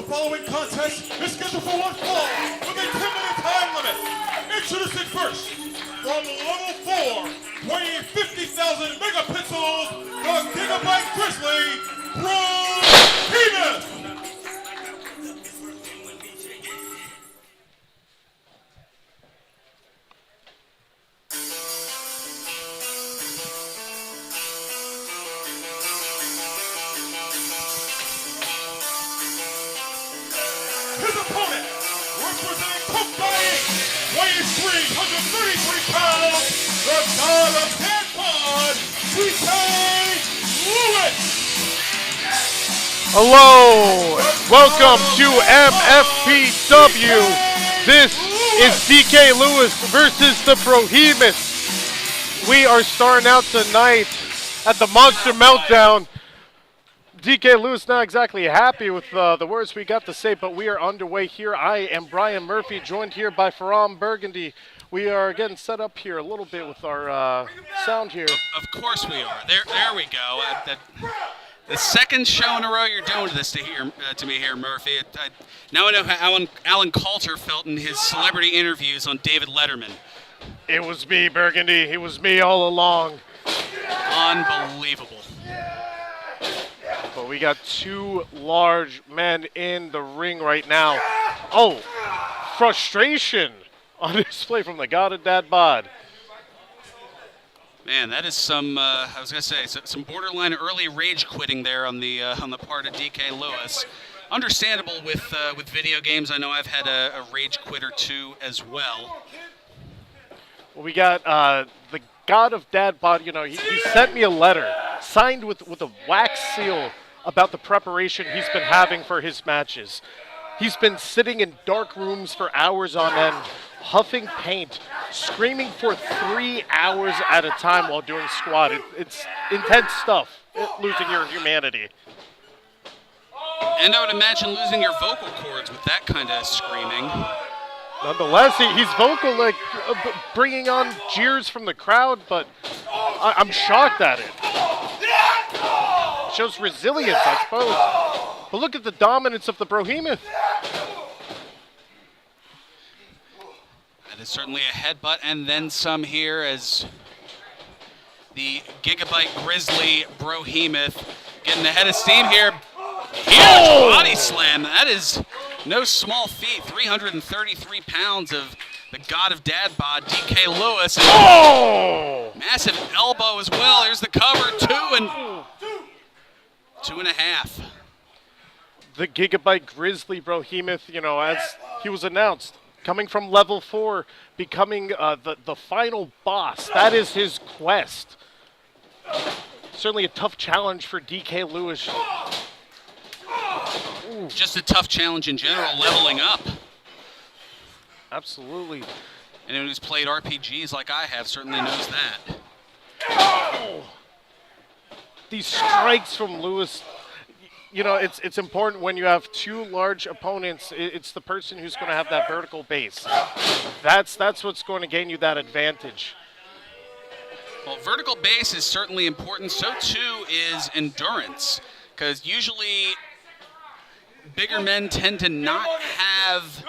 following contest is scheduled for one fall with a 10-minute time limit. Introducing first, from level 4, weighing 50,000 megapixels, the Gigabyte Grizzly, Penis! His opponent, representing Gigabyte, weighing 333 pounds, the god of Handpod, DK Lewis. Hello, welcome to MFPW. This is DK Lewis versus the Behemoth. We are starting out tonight at the Monster Meltdown. DK Lewis not exactly happy with the words we got to say, but we are underway here. I am Brian Murphy, joined here by Faram Burgundy. We are getting set up here a little bit with our sound here. Of course we are. There we go. The second show in a row you're doing this to me here, Murphy. Now I know how Alan Coulter felt in his celebrity interviews on David Letterman. It was me, Burgundy. It was me all along. Unbelievable. But we got two large men in the ring right now. Oh, frustration on display from the God of Dad Bod. Man, that is some, I was going to say, some borderline early rage quitting there on the part of DK Lewis. Understandable with video games. I know I've had a rage quit or two as well. Well, we got the God of Dad Bod. You know, he sent me a letter signed with a wax seal about the preparation he's been having for his matches. He's been sitting in dark rooms for hours on end, huffing paint, screaming for 3 hours at a time while doing squat. It's intense stuff, losing your humanity. And I would imagine losing your vocal cords with that kind of screaming. Nonetheless, he's vocal, like bringing on jeers from the crowd, but I'm shocked at it. Shows resilience, I suppose. But look at the dominance of the Behemoth. That is certainly a headbutt and then some here as the Gigabyte Grizzly Behemoth getting ahead of steam here. Huge body slam. That is no small feat. 333 pounds of the God of Dad Bod, DK Lewis. Oh! Massive elbow as well. Here's the cover. 2.5. The Gigabyte Grizzly Behemoth, you know, as he was announced, coming from level 4, becoming the final boss. That is his quest. Certainly a tough challenge for DK Lewis. Ooh. Just a tough challenge in general, leveling up. Absolutely. Anyone who's played RPGs like I have certainly knows that. Oh. These strikes from Lewis, you know, it's important when you have two large opponents. It's the person who's going to have that vertical base. That's what's going to gain you that advantage. Well, vertical base is certainly important. So too is endurance, because usually bigger men tend to not have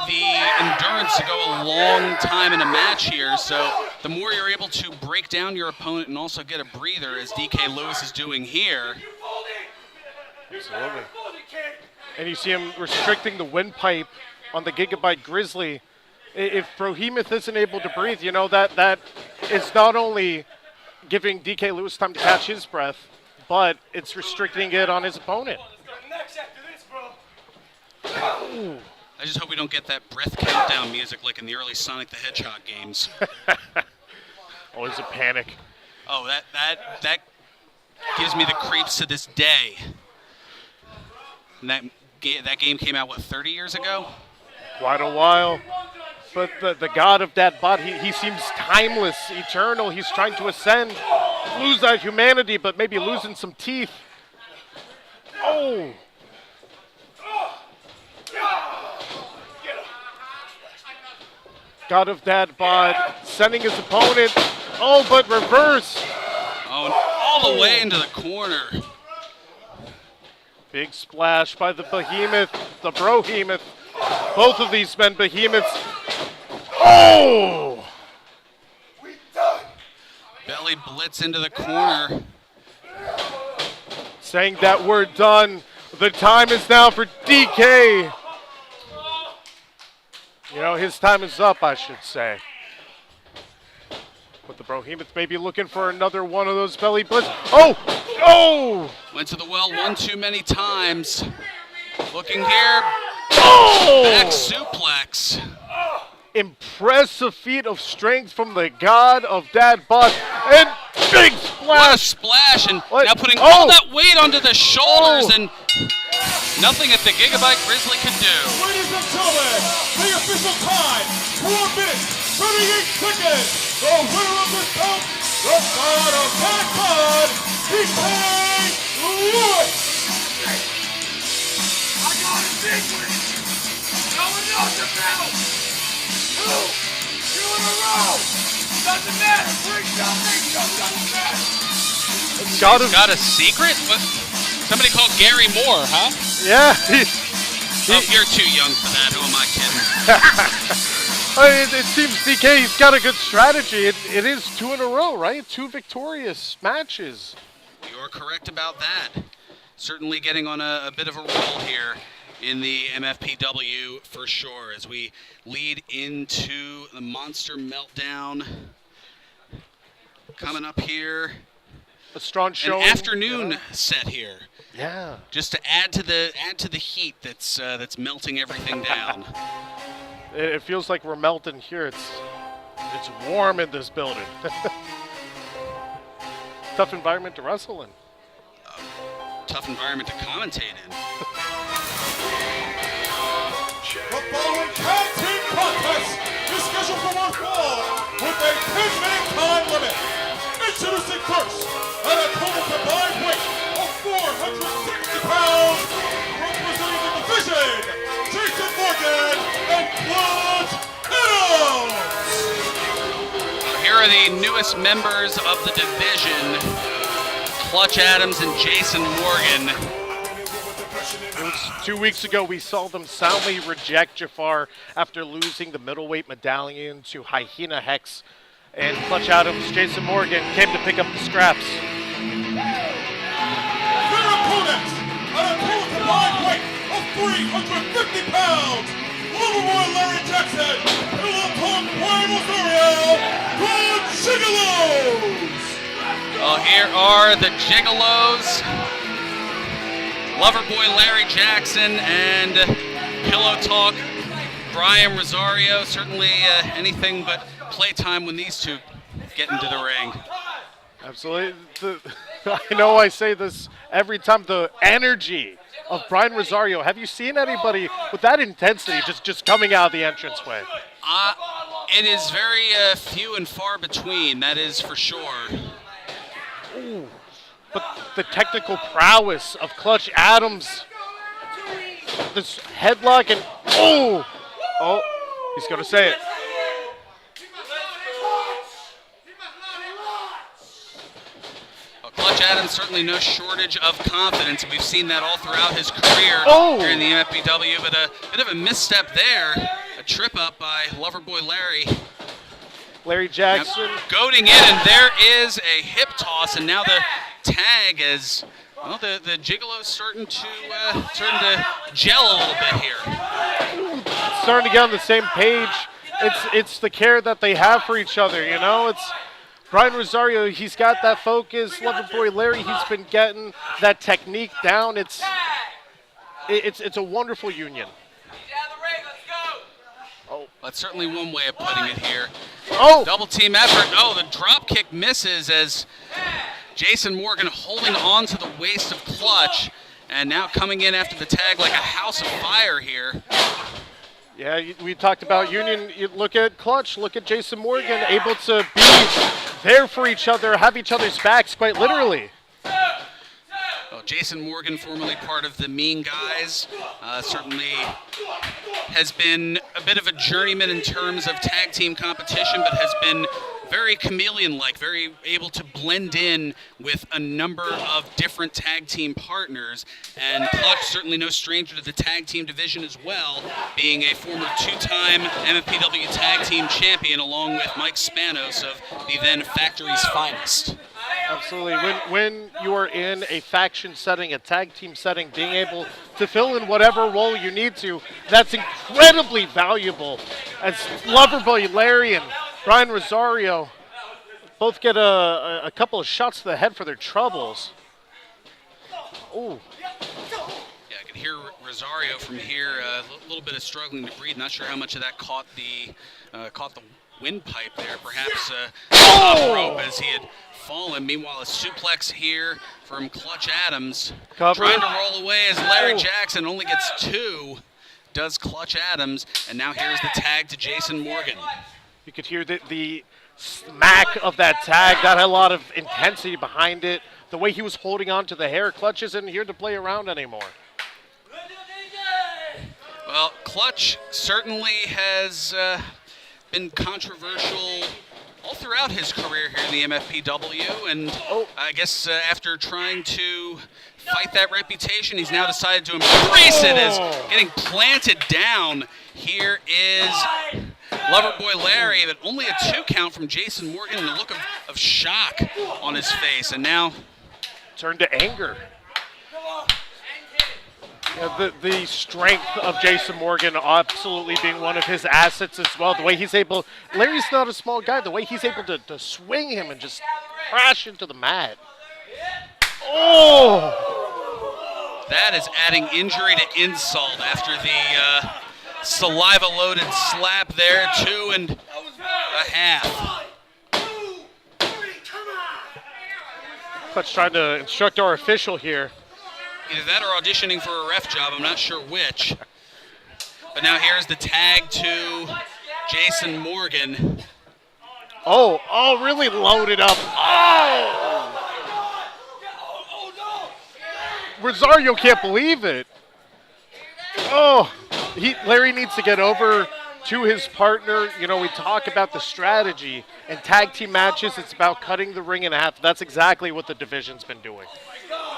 the endurance to go a long time in a match here. So the more you're able to break down your opponent and also get a breather, as DK Lewis is doing here. Absolutely. And you see him restricting the windpipe on the Gigabyte Grizzly. If Behemoth isn't able to breathe, you know, that is not only giving DK Lewis time to catch his breath, but it's restricting it on his opponent. Ooh. I just hope we don't get that breath countdown music like in the early Sonic the Hedgehog games. Always a panic. Oh, that gives me the creeps to this day. And that game came out, what, 30 years ago? Quite a while. But the God of that bot, he seems timeless, eternal. He's trying to ascend, lose that humanity, but maybe losing some teeth. Oh! God of that bot, sending his opponent. Oh, but reverse. Oh, all the way into the corner. Big splash by the behemoth, the brohemoth. Both of these men behemoths. Oh! Belly blitz into the corner. Saying that we're done. The time is now for DK. You know, his time is up, I should say. But the Brohemoth may be looking for another one of those belly blitz. Oh! Oh! Went to the well one too many times. Looking here. Oh! Back suplex. Impressive feat of strength from the god of dad bod. And big splash! What a splash. And What? now putting Oh! all that weight onto the shoulders Oh! and nothing that the Gigabyte Grizzly could do. Ladies and gentlemen, the official time, 4 minutes, 38 seconds. The winner of this bout, the god of dad bod, DK Lewis. I got a secret. No one knows about. 2 in a row. Doesn't matter. Bring something. Doesn't matter. God of, Got a secret? What? Somebody called Gary Moore, huh? yeah. Oh, you're too young for that. Who am I kidding? It seems DK's got a good strategy. It is 2 in a row, right? 2 victorious matches. You're correct about that. Certainly getting on a bit of a roll here in the MFPW for sure as we lead into the Monster Meltdown. Coming up here, A strong an showing. afternoon set here, Yeah. just to add to the heat that's melting everything down. It feels like we're melting here. It's warm in this building. Tough environment to wrestle in. Tough environment to commentate in. The following tag team contest is scheduled for one fall with a 10-minute time limit. Introducing first, at a total combined weight of 460 pounds, representing the division, Jason Morgan and Clutch Adams. Here are the newest members of the division, Clutch Adams and Jason Morgan. It was 2 weeks ago we saw them soundly reject Jafar after losing the middleweight medallion to Hyena Hex. And Clutch Adams, Jason Morgan, came to pick up the scraps. Their opponents, at a total combined weight of 350 pounds, Loverboy Larry Jackson, Pillow Talk Brian Rosario, the Gigolos! Oh, here are the Gigolos. Loverboy Larry Jackson and Pillow Talk Brian Rosario. Certainly anything but playtime when these two get into the ring. Absolutely. I know I say this every time. The energy of Brian Rosario. Have you seen anybody with that intensity just coming out of the entranceway? It is very few and far between, that is for sure. Ooh. But the technical prowess of Clutch Adams. This headlock and oh, he's gonna say it. Well, Clutch Adams certainly no shortage of confidence. We've seen that all throughout his career here in the MFPW, but a bit of a misstep there. A trip up by Loverboy Larry. Larry Jackson. Now, goading in, and there is a hip toss, and now the tag as well. The Gigolo's starting to gel a little bit here. Starting to get on the same page. It's the care that they have for each other, you know? It's Brian Rosario, he's got that focus. Loverboy Larry, he's been getting that technique down. It's a wonderful union. Oh, that's certainly one way of putting it here. Oh! Double team effort. Oh, the drop kick misses as Jason Morgan holding on to the waist of Clutch, and now coming in after the tag like a house of fire here. Yeah, we talked about union. You look at Clutch, look at Jason Morgan, able to be there for each other, have each other's backs, quite literally. Well, Jason Morgan, formerly part of the Mean Guys, certainly has been a bit of a journeyman in terms of tag team competition, but has been very chameleon-like, very able to blend in with a number of different tag team partners. And Clutch certainly no stranger to the tag team division as well, being a former two-time MFPW tag team champion along with Mike Spanos of the then Factory's Finest. Absolutely. When you are in a faction setting, a tag team setting, being able to fill in whatever role you need to, that's incredibly valuable. As Loverboy Larry and Brian Rosario both get a couple of shots to the head for their troubles. Ooh. Yeah, I can hear Rosario from here, a little bit of struggling to breathe. Not sure how much of that caught the windpipe there. Perhaps top rope as he had fallen. Meanwhile, a suplex here from Clutch Adams. Cover. Trying to roll away as Larry Jackson only gets two. Does Clutch Adams. And now here's the tag to Jason Morgan. You could hear the smack of that tag. That had a lot of intensity behind it. The way he was holding on to the hair. Clutch isn't here to play around anymore. Well, Clutch certainly has been controversial all throughout his career here in the MFPW, and I guess after trying to fight that reputation, he's now decided to embrace it as getting planted down. Here is Loverboy Larry, but only a 2 count from Jason Morgan, and a look of shock on his face, and now turned to anger. Yeah, the strength of Jason Morgan absolutely being one of his assets as well. The way he's able, Larry's not a small guy, the way he's able to swing him and just crash into the mat. Oh! That is adding injury to insult after the saliva-loaded slap there, 2.5. Clutch trying to instruct our official here. Either that or auditioning for a ref job, I'm not sure which. But now here's the tag to Jason Morgan. Oh, really loaded up. Oh! Rosario can't believe it. Oh, Larry needs to get over to his partner. You know, we talk about the strategy. In tag team matches, it's about cutting the ring in half. That's exactly what the division's been doing.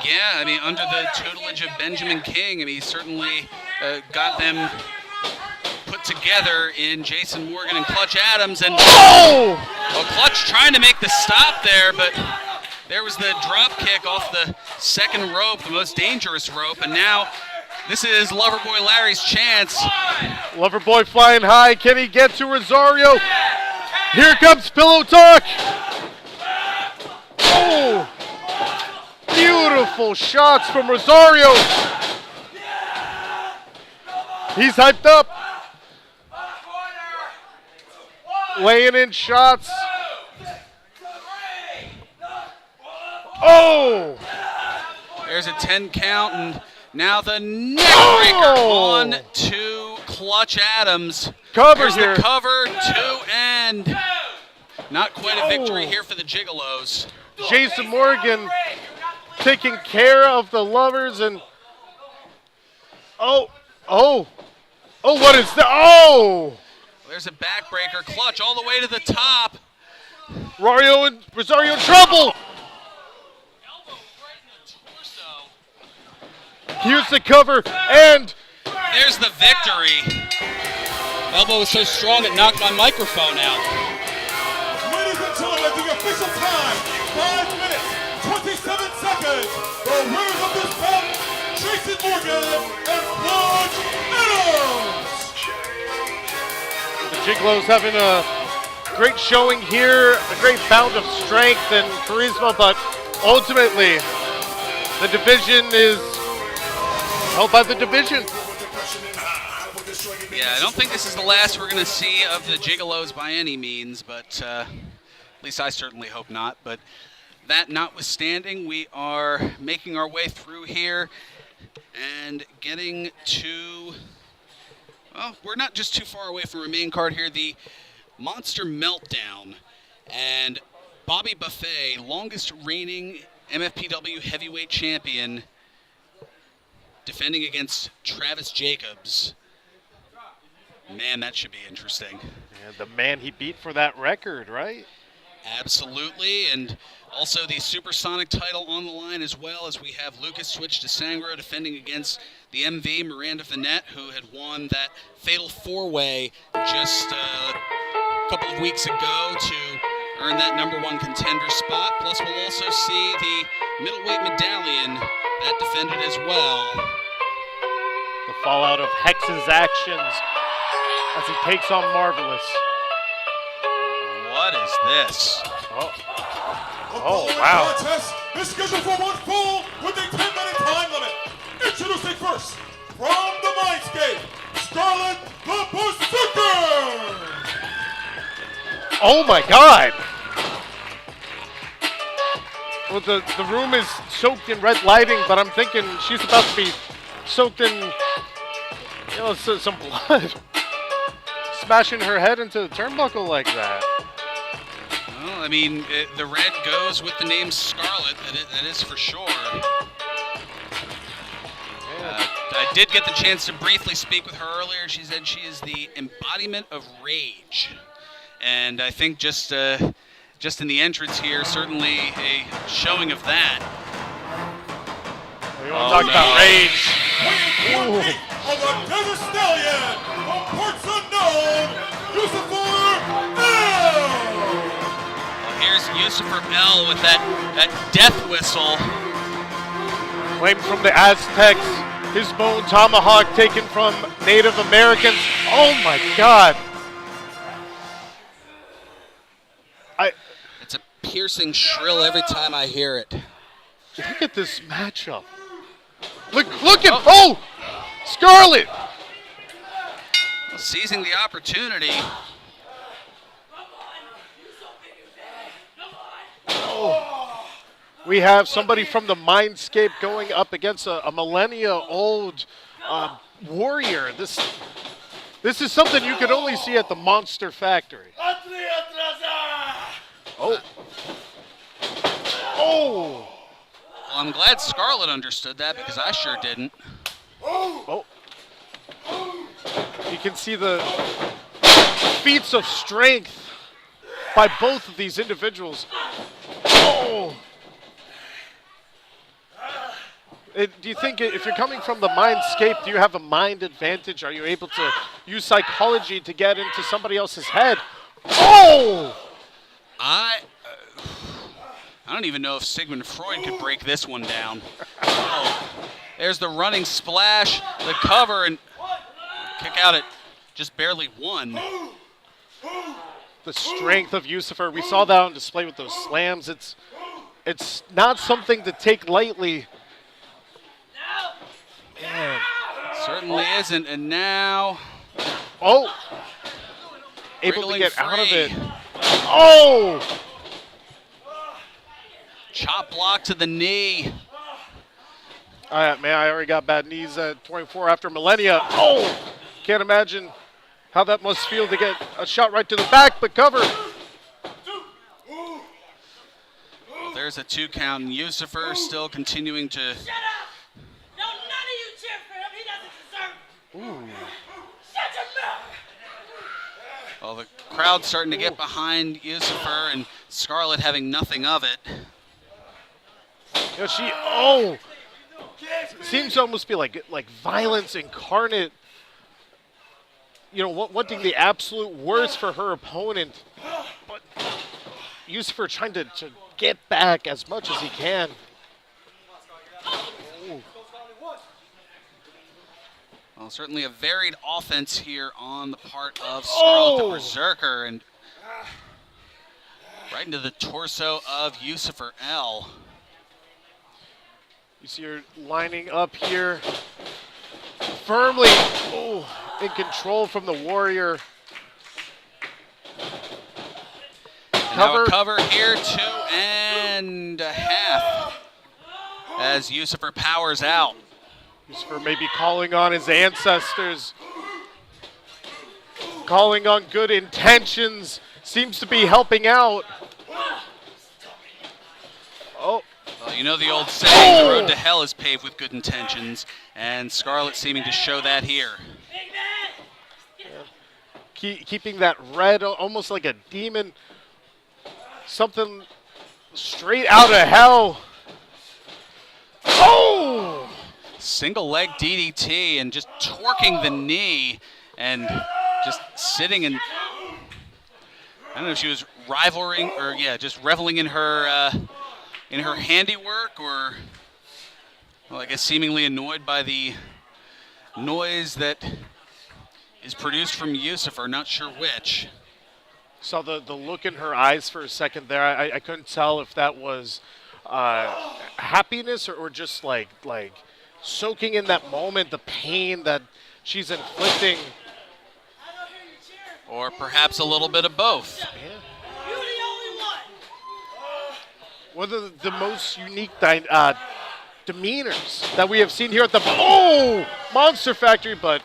Yeah, I mean, under the tutelage of Benjamin King, I mean, he certainly got them put together in Jason Morgan and Clutch Adams. And well, Clutch trying to make the stop there, but there was the drop kick off the second rope, the most dangerous rope. And now this is Loverboy Larry's chance. Loverboy flying high. Can he get to Rosario? Here comes Pillow Talk. Oh! Beautiful shots from Rosario. He's hyped up. Laying in shots. Oh! There's a 10 count, and now the neckbreaker on to Clutch Adams. Cover There's here. The cover, 2 and not quite a victory here for the Gigolos. Jason Morgan taking care of the lovers, and what is that? Oh! There's a backbreaker. Clutch all the way to the top. Rosario in trouble. Here's the cover, and there's the victory. Elbow was so strong it knocked my microphone out. Ladies and gentlemen, the official time, 5 minutes, 27 seconds. The winners of this bout, Jason Morgan and Clutch Adams. The Gigolos having a great showing here, a great bout of strength and charisma, but ultimately the division is held by the division. Yeah, I don't think this is the last we're going to see of the Gigolos by any means, but at least I certainly hope not. But that notwithstanding, we are making our way through here and getting to, well, we're not just too far away from our main card here, the Monster Meltdown. And Bobby Buffet, longest reigning MFPW heavyweight champion, defending against Travis Jacobs. Man, that should be interesting. And the man he beat for that record, right? Absolutely, and also the Supersonic title on the line, as well as we have Lucas switch to Sangro defending against the MV, Miranda Finette, who had won that Fatal 4-Way just a couple of weeks ago to earn that #1 contender spot. Plus, we'll also see the middleweight medallion that defended as well. The fallout of Hex's actions as he takes on Marvelous. What is this? Oh, wow. Contest is scheduled for one fall with a 10-minute time limit. Introducing first, from the Mindscape, Scarlet the Berserker! Oh my God! Well, the room is soaked in red lighting, but I'm thinking she's about to be soaked in, some blood. Smashing her head into the turnbuckle like that. Well, I mean, the red goes with the name Scarlet, that is for sure. I did get the chance to briefly speak with her earlier. She said she is the embodiment of rage. And I think just in the entrance here, certainly a showing of that. You want to talk about rage? Of a desert stallion from parts unknown, Lucifer L! Well, here's Lucifer L with that death whistle. Claimed from the Aztecs, his bone tomahawk taken from Native Americans. Oh my God! It's a piercing shrill every time I hear it. Look at this matchup. Look at Scarlet! Well, seizing the opportunity. We have somebody from the Mindscape going up against a millennia-old warrior. This is something you could only see at the Monster Factory. Oh. Well, I'm glad Scarlet understood that because I sure didn't. Oh. You can see the feats of strength by both of these individuals. Oh. Do you think if you're coming from the Mindscape, do you have a mind advantage? Are you able to use psychology to get into somebody else's head? Oh! I don't even know if Sigmund Freud could break this one down. Oh, there's the running splash, the cover, and kick out at just barely one. The strength of Lucifer, we saw that on display with those slams. It's not something to take lightly. Man. Certainly isn't, and now... Oh! Able to get out of free. it. Oh! Chop block to the knee. All right, man, I already got bad knees at 24 after millennia. Oh! Can't imagine how that must feel to get a shot right to the back, but cover. There's a 2 count, and Lucifer still continuing to... Shut up! No, none of you cheer for him. He doesn't deserve it. Shut your mouth! Well, the crowd's starting to get behind Lucifer, and Scarlet having nothing of it. Seems to almost be like violence incarnate. Wanting the absolute worst for her opponent. But Lucifer trying to get back as much as he can. Well, certainly a varied offense here on the part of Scarlet the Berserker, and right into the torso of Lucifer L. You see her lining up here, firmly in control from the warrior. Now a cover here, 2.5 as Lucifer powers out. Lucifer may be calling on his ancestors, calling on good intentions, seems to be helping out. Oh. Well, you know the old saying, the road to hell is paved with good intentions, and Scarlet seeming to show that here. Keeping that red, almost like a demon. something straight out of hell. Oh! Single leg DDT and just torquing the knee and just sitting and I don't know if she was just reveling in her handiwork, or well, I guess seemingly annoyed by the noise that is produced from Lucifer. Not sure which. Saw the look in her eyes for a second there. I couldn't tell if that was happiness or just like soaking in that moment, the pain that she's inflicting. Or perhaps a little bit of both. Yeah. One of the most unique demeanors that we have seen here at the Monster Factory, but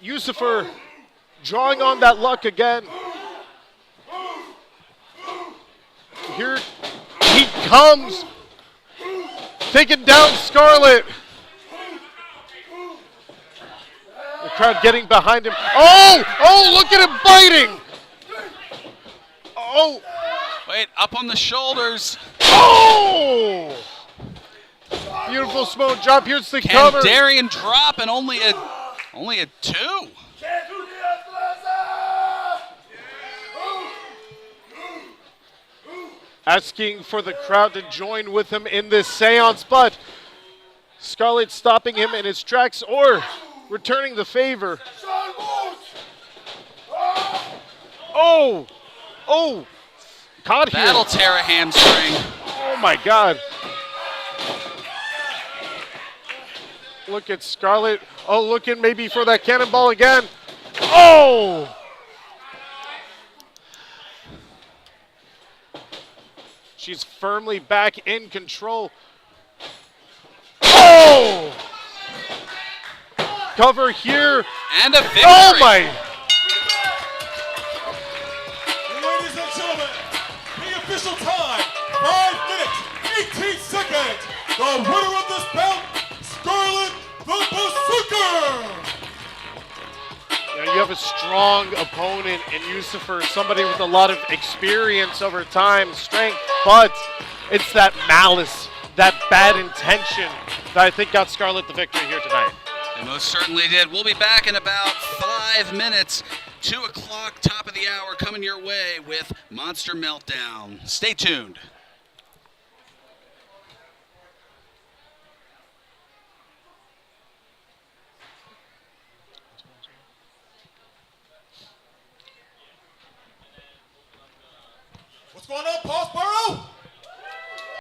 Lucifer drawing on that luck again. Here he comes, taking down Scarlet. The crowd getting behind him. Oh, look at him biting. Oh. Wait, up on the shoulders. Oh. Beautiful smoke drop. Here's the cover. Darian drop and only a 2. Asking for the crowd to join with him in this seance, but Scarlet stopping him in his tracks or returning the favor. Oh, caught here. That'll tear a hamstring. Oh my God. Look at Scarlet. Oh, looking maybe for that cannonball again. Oh! She's firmly back in control. Oh! Cover here. And a victory. Oh my! Ladies and gentlemen, the official time, 5 minutes, 18 seconds. The winner of this bout, Scarlet the Berserker. You have a strong opponent in Lucifer, somebody with a lot of experience over time, strength, but it's that malice, that bad intention that I think got Scarlet the victory here tonight. It most certainly did. We'll be back in about 5 minutes. 2 o'clock, top of the hour, coming your way with Monster Meltdown. Stay tuned. What's going on, Paul?